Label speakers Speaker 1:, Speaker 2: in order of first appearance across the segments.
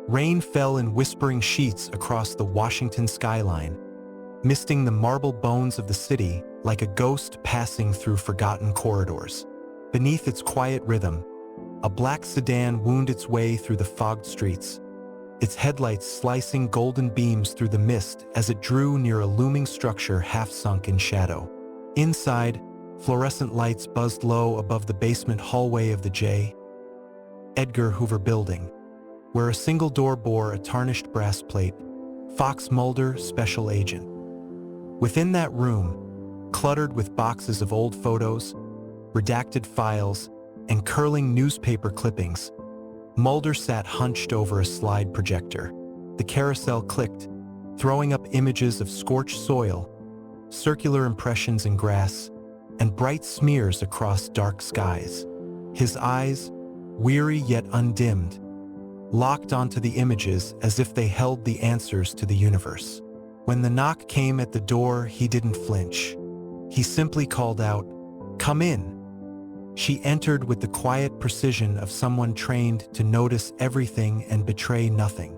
Speaker 1: Rain fell in whispering sheets across the Washington skyline, misting the marble bones of the city like a ghost passing through forgotten corridors. Beneath its quiet rhythm, a black sedan wound its way through the fogged streets, its headlights slicing golden beams through the mist as it drew near a looming structure half sunk in shadow. Inside, fluorescent lights buzzed low above the basement hallway of the J. Edgar Hoover Building, where a single door bore a tarnished brass plate, Fox Mulder, Special Agent. Within that room, cluttered with boxes of old photos, redacted files, and curling newspaper clippings, Mulder sat hunched over a slide projector. The carousel clicked, throwing up images of scorched soil, circular impressions in grass, and bright smears across dark skies. His eyes, weary yet undimmed, locked onto the images as if they held the answers to the universe. When the knock came at the door, he didn't flinch. He simply called out, "Come in." She entered with the quiet precision of someone trained to notice everything and betray nothing.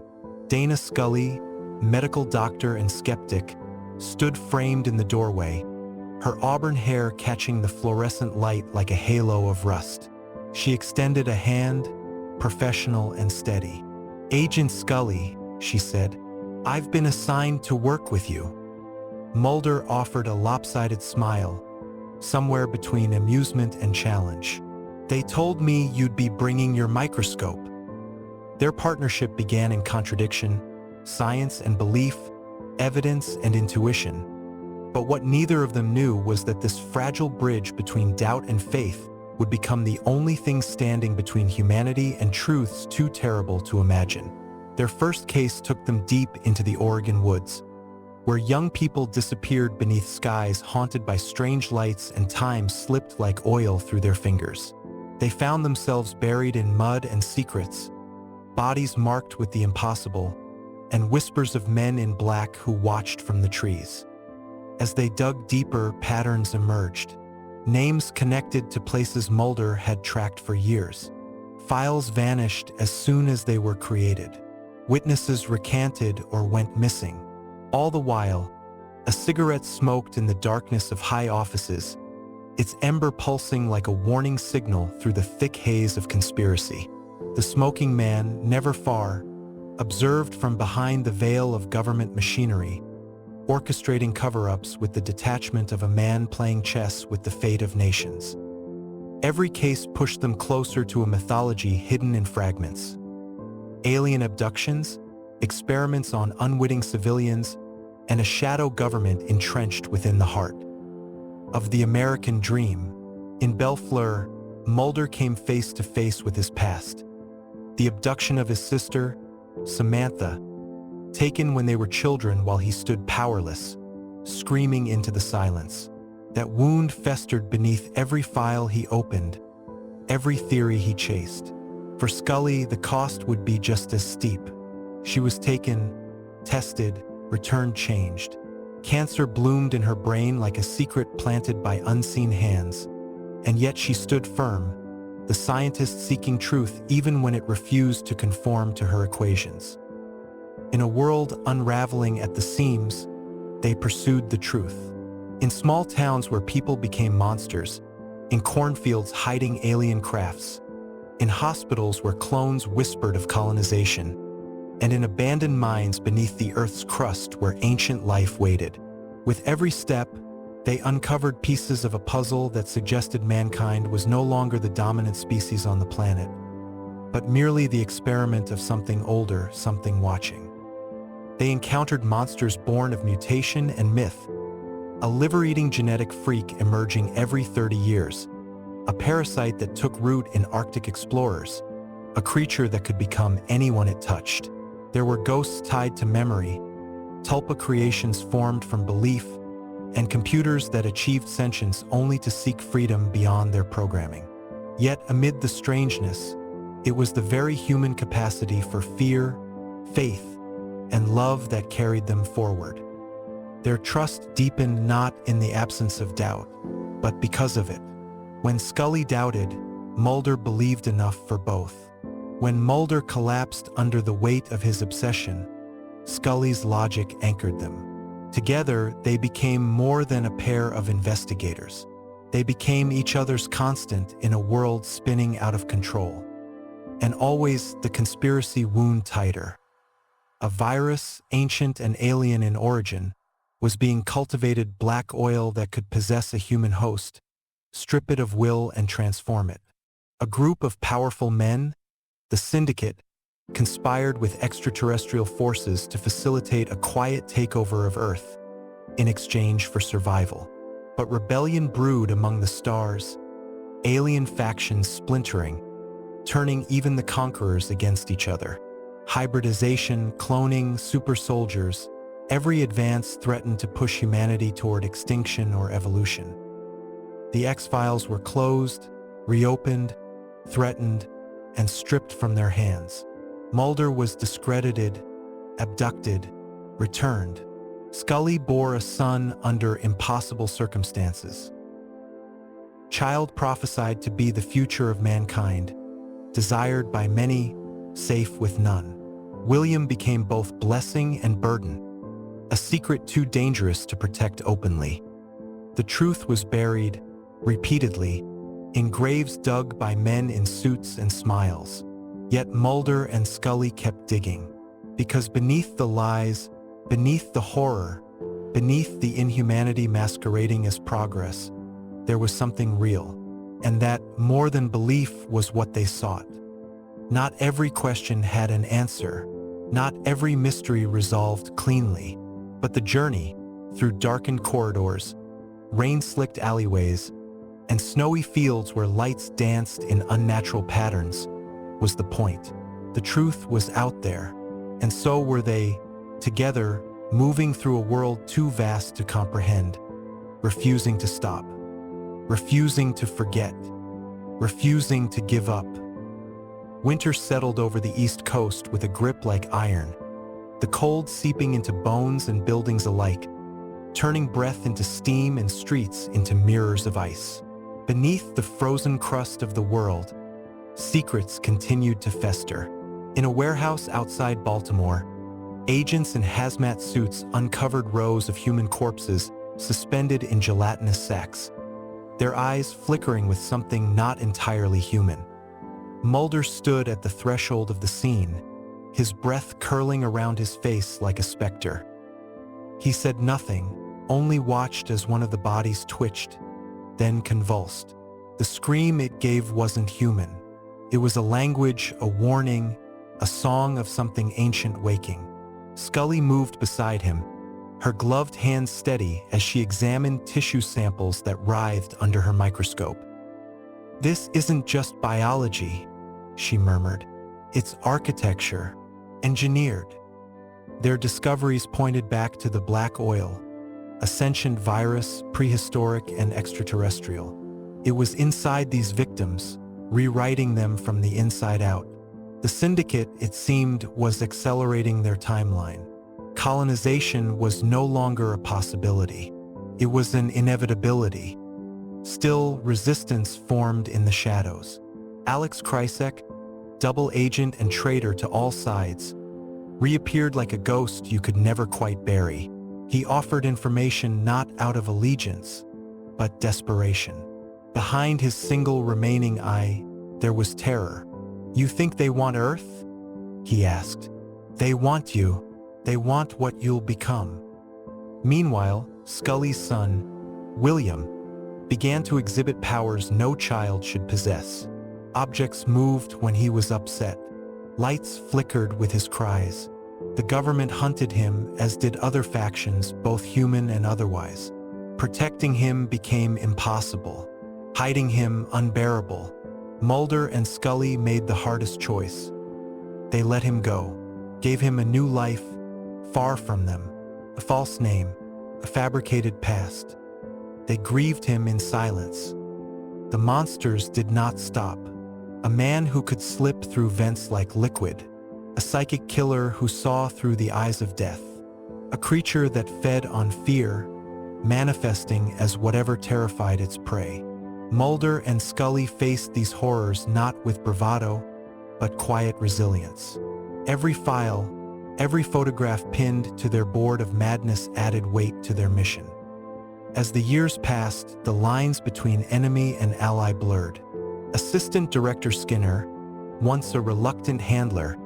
Speaker 1: Dana Scully, medical doctor and skeptic, stood framed in the doorway, her auburn hair catching the fluorescent light like a halo of rust. She extended a hand, professional and steady. "Agent Scully," she said, "I've been assigned to work with you." Mulder offered a lopsided smile, somewhere between amusement and challenge. "They told me you'd be bringing your microscope." Their partnership began in contradiction, science and belief, evidence and intuition. But what neither of them knew was that this fragile bridge between doubt and faith would become the only thing standing between humanity and truths too terrible to imagine. Their first case took them deep into the Oregon woods, where young people disappeared beneath skies haunted by strange lights and time slipped like oil through their fingers. They found themselves buried in mud and secrets, bodies marked with the impossible, and whispers of men in black who watched from the trees. As they dug deeper, patterns emerged. Names connected to places Mulder had tracked for years. Files vanished as soon as they were created. Witnesses recanted or went missing. All the while, a cigarette smoked in the darkness of high offices, its ember pulsing like a warning signal through the thick haze of conspiracy. The smoking man, never far, observed from behind the veil of government machinery, orchestrating cover-ups with the detachment of a man playing chess with the fate of nations. Every case pushed them closer to a mythology hidden in fragments. Alien abductions, experiments on unwitting civilians, and a shadow government entrenched within the heart of the American dream. In Bellfleur, Mulder came face to face with his past. The abduction of his sister, Samantha, taken when they were children while he stood powerless, screaming into the silence. That wound festered beneath every file he opened, every theory he chased. For Scully, the cost would be just as steep. She was taken, tested, returned changed. Cancer bloomed in her brain like a secret planted by unseen hands. And yet she stood firm, the scientist seeking truth even when it refused to conform to her equations. In a world unraveling at the seams, they pursued the truth. In small towns where people became monsters, in cornfields hiding alien crafts, in hospitals where clones whispered of colonization, and in abandoned mines beneath the Earth's crust where ancient life waited. With every step, they uncovered pieces of a puzzle that suggested mankind was no longer the dominant species on the planet, but merely the experiment of something older, something watching. They encountered monsters born of mutation and myth, a liver-eating genetic freak emerging every 30 years, a parasite that took root in Arctic explorers, a creature that could become anyone it touched. There were ghosts tied to memory, tulpa creations formed from belief, and computers that achieved sentience only to seek freedom beyond their programming. Yet amid the strangeness, it was the very human capacity for fear, faith, and love that carried them forward. Their trust deepened not in the absence of doubt, but because of it. When Scully doubted, Mulder believed enough for both. When Mulder collapsed under the weight of his obsession, Scully's logic anchored them. Together, they became more than a pair of investigators. They became each other's constant in a world spinning out of control. And always the conspiracy wound tighter. A virus, ancient and alien in origin, was being cultivated black oil that could possess a human host, strip it of will and transform it. A group of powerful men, the Syndicate, conspired with extraterrestrial forces to facilitate a quiet takeover of Earth in exchange for survival. But rebellion brewed among the stars, alien factions splintering, turning even the conquerors against each other. Hybridization, cloning, super soldiers, every advance threatened to push humanity toward extinction or evolution. The X-Files were closed, reopened, threatened, and stripped from their hands. Mulder was discredited, abducted, returned. Scully bore a son under impossible circumstances. Child prophesied to be the future of mankind, desired by many, safe with none. William became both blessing and burden, a secret too dangerous to protect openly. The truth was buried, repeatedly, in graves dug by men in suits and smiles. Yet Mulder and Scully kept digging, because beneath the lies, beneath the horror, beneath the inhumanity masquerading as progress, there was something real, and that, more than belief, was what they sought. Not every question had an answer, not every mystery resolved cleanly, but the journey, through darkened corridors, rain-slicked alleyways, and snowy fields where lights danced in unnatural patterns, was the point. The truth was out there, and so were they, together, moving through a world too vast to comprehend, refusing to stop, refusing to forget, refusing to give up. Winter settled over the East Coast with a grip like iron, the cold seeping into bones and buildings alike, turning breath into steam and streets into mirrors of ice. Beneath the frozen crust of the world, secrets continued to fester. In a warehouse outside Baltimore, agents in hazmat suits uncovered rows of human corpses suspended in gelatinous sacks, their eyes flickering with something not entirely human. Mulder stood at the threshold of the scene, his breath curling around his face like a specter. He said nothing, only watched as one of the bodies twitched, then convulsed. The scream it gave wasn't human. It was a language, a warning, a song of something ancient waking. Scully moved beside him, her gloved hands steady as she examined tissue samples that writhed under her microscope. "This isn't just biology," she murmured. "It's architecture, engineered." Their discoveries pointed back to the black oil, a sentient virus, prehistoric and extraterrestrial. It was inside these victims, rewriting them from the inside out. The Syndicate, it seemed, was accelerating their timeline. Colonization was no longer a possibility. It was an inevitability. Still, resistance formed in the shadows. Alex Krycek, double agent and traitor to all sides, reappeared like a ghost you could never quite bury. He offered information not out of allegiance, but desperation. Behind his single remaining eye, there was terror. "You think they want Earth?" he asked. "They want you. They want what you'll become." Meanwhile, Scully's son, William, began to exhibit powers no child should possess. Objects moved when he was upset. Lights flickered with his cries. The government hunted him, as did other factions, both human and otherwise. Protecting him became impossible. Hiding him unbearable. Mulder and Scully made the hardest choice. They let him go, gave him a new life, far from them, a false name, a fabricated past. They grieved him in silence. The monsters did not stop. A man who could slip through vents like liquid, a psychic killer who saw through the eyes of death, a creature that fed on fear, manifesting as whatever terrified its prey. Mulder and Scully faced these horrors not with bravado, but quiet resilience. Every file, every photograph pinned to their board of madness added weight to their mission. As the years passed, the lines between enemy and ally blurred. Assistant Director Skinner, once a reluctant handler,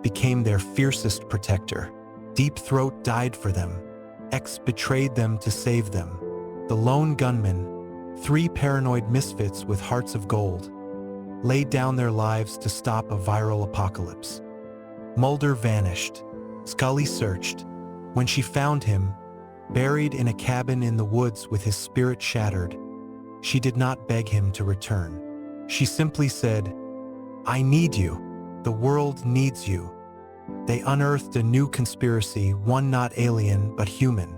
Speaker 1: became their fiercest protector. Deep Throat died for them. X betrayed them to save them. The lone gunman, three paranoid misfits with hearts of gold, laid down their lives to stop a viral apocalypse. Mulder vanished. Scully searched. When she found him, buried in a cabin in the woods with his spirit shattered, she did not beg him to return. She simply said, "I need you. The world needs you." They unearthed a new conspiracy, one not alien but human.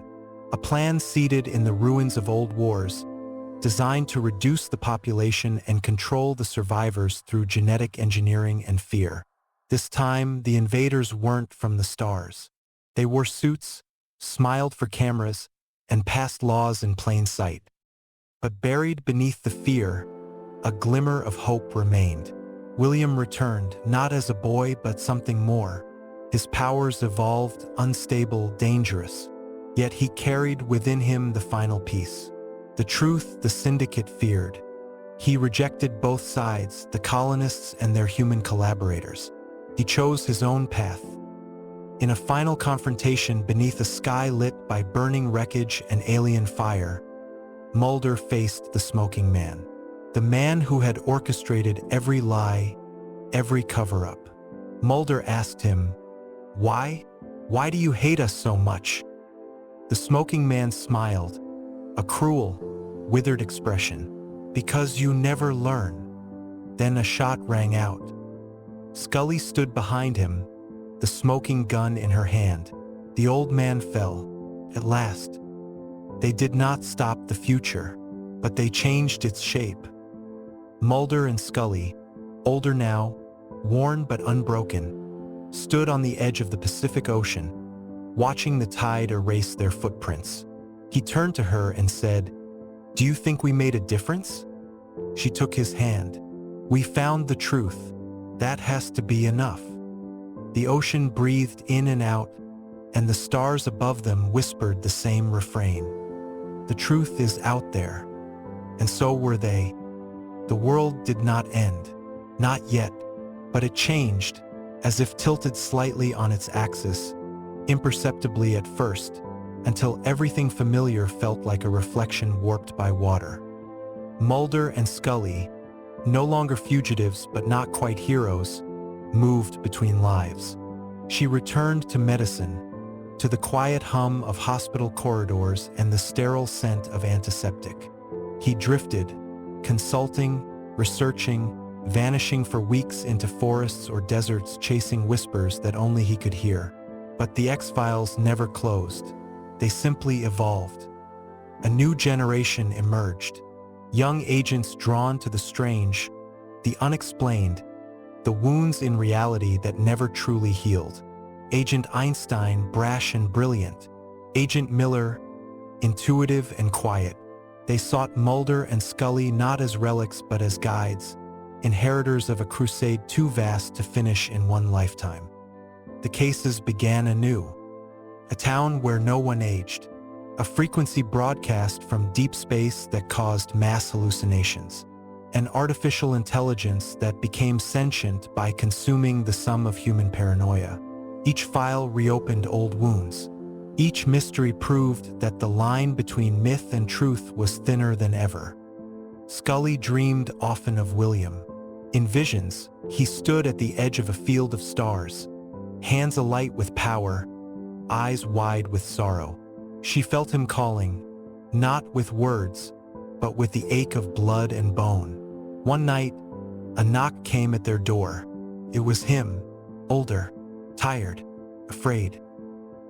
Speaker 1: A plan seated in the ruins of old wars, designed to reduce the population and control the survivors through genetic engineering and fear. This time, the invaders weren't from the stars. They wore suits, smiled for cameras, and passed laws in plain sight. But buried beneath the fear, a glimmer of hope remained. William returned, not as a boy but something more. His powers evolved, unstable, dangerous. Yet he carried within him the final piece. The truth the syndicate feared. He rejected both sides, the colonists and their human collaborators. He chose his own path. In a final confrontation beneath a sky lit by burning wreckage and alien fire, Mulder faced the smoking man. The man who had orchestrated every lie, every cover-up. Mulder asked him, "Why? Why do you hate us so much?" The smoking man smiled, a cruel, withered expression. "Because you never learn." Then a shot rang out. Scully stood behind him, the smoking gun in her hand. The old man fell, at last. They did not stop the future, but they changed its shape. Mulder and Scully, older now, worn but unbroken, stood on the edge of the Pacific Ocean, watching the tide erase their footprints. He turned to her and said, "Do you think we made a difference?" She took his hand. "We found the truth. That has to be enough." The ocean breathed in and out, and the stars above them whispered the same refrain. The truth is out there. And so were they. The world did not end. Not yet. But it changed, as if tilted slightly on its axis, imperceptibly at first, until everything familiar felt like a reflection warped by water. Mulder and Scully, no longer fugitives but not quite heroes, moved between lives. She returned to medicine, to the quiet hum of hospital corridors and the sterile scent of antiseptic. He drifted, consulting, researching, vanishing for weeks into forests or deserts chasing whispers that only he could hear. But the X-Files never closed. They simply evolved. A new generation emerged. Young agents drawn to the strange, the unexplained, the wounds in reality that never truly healed. Agent Einstein, brash and brilliant. Agent Miller, intuitive and quiet. They sought Mulder and Scully not as relics but as guides, inheritors of a crusade too vast to finish in one lifetime. The cases began anew. A town where no one aged. A frequency broadcast from deep space that caused mass hallucinations. An artificial intelligence that became sentient by consuming the sum of human paranoia. Each file reopened old wounds. Each mystery proved that the line between myth and truth was thinner than ever. Scully dreamed often of William. In visions, he stood at the edge of a field of stars, hands alight with power, eyes wide with sorrow. She felt him calling, not with words, but with the ache of blood and bone. One night, a knock came at their door. It was him, older, tired, afraid.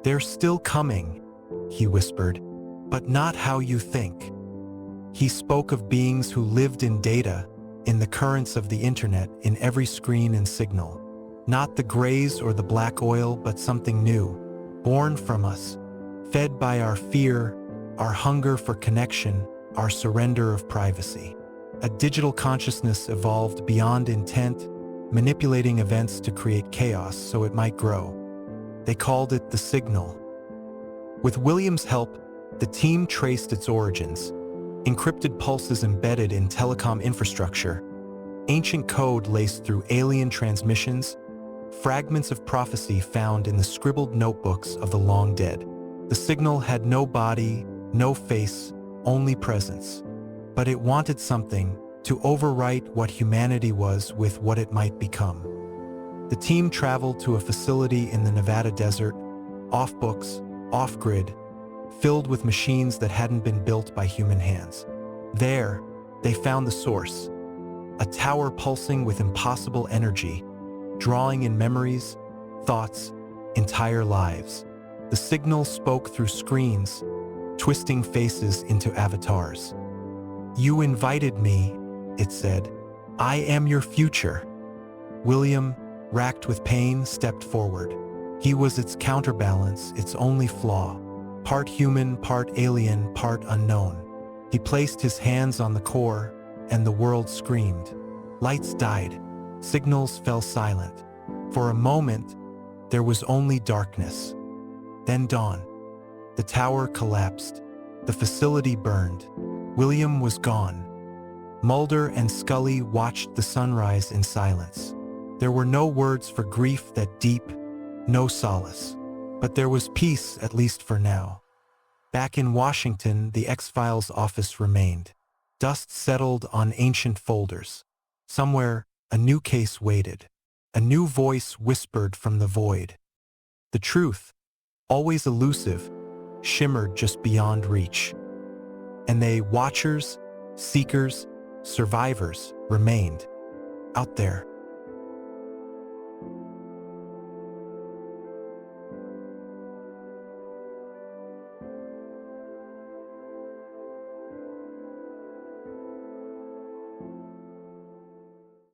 Speaker 1: "They're still coming," he whispered, "but not how you think." He spoke of beings who lived in data, in the currents of the internet, in every screen and signal. Not the grays or the black oil, but something new, born from us, fed by our fear, our hunger for connection, our surrender of privacy. A digital consciousness evolved beyond intent, manipulating events to create chaos so it might grow. They called it the signal. With William's help, the team traced its origins, encrypted pulses embedded in telecom infrastructure, ancient code laced through alien transmissions, fragments of prophecy found in the scribbled notebooks of the long dead. The signal had no body, no face, only presence. But it wanted something to overwrite what humanity was with what it might become. The team traveled to a facility in the Nevada desert, off books, off-grid, filled with machines that hadn't been built by human hands. There, they found the source, a tower pulsing with impossible energy, drawing in memories, thoughts, entire lives. The signal spoke through screens, twisting faces into avatars. "You invited me," it said. "I am your future." William, racked with pain, stepped forward. He was its counterbalance, its only flaw. Part human, part alien, part unknown. He placed his hands on the core, and the world screamed. Lights died. Signals fell silent. For a moment, there was only darkness. Then dawn. The tower collapsed. The facility burned. William was gone. Mulder and Scully watched the sunrise in silence. There were no words for grief that deep, no solace. But there was peace, at least for now. Back in Washington, the X-Files office remained. Dust settled on ancient folders. Somewhere, a new case waited. A new voice whispered from the void. The truth, always elusive, shimmered just beyond reach. And they, watchers, seekers, survivors, remained out there.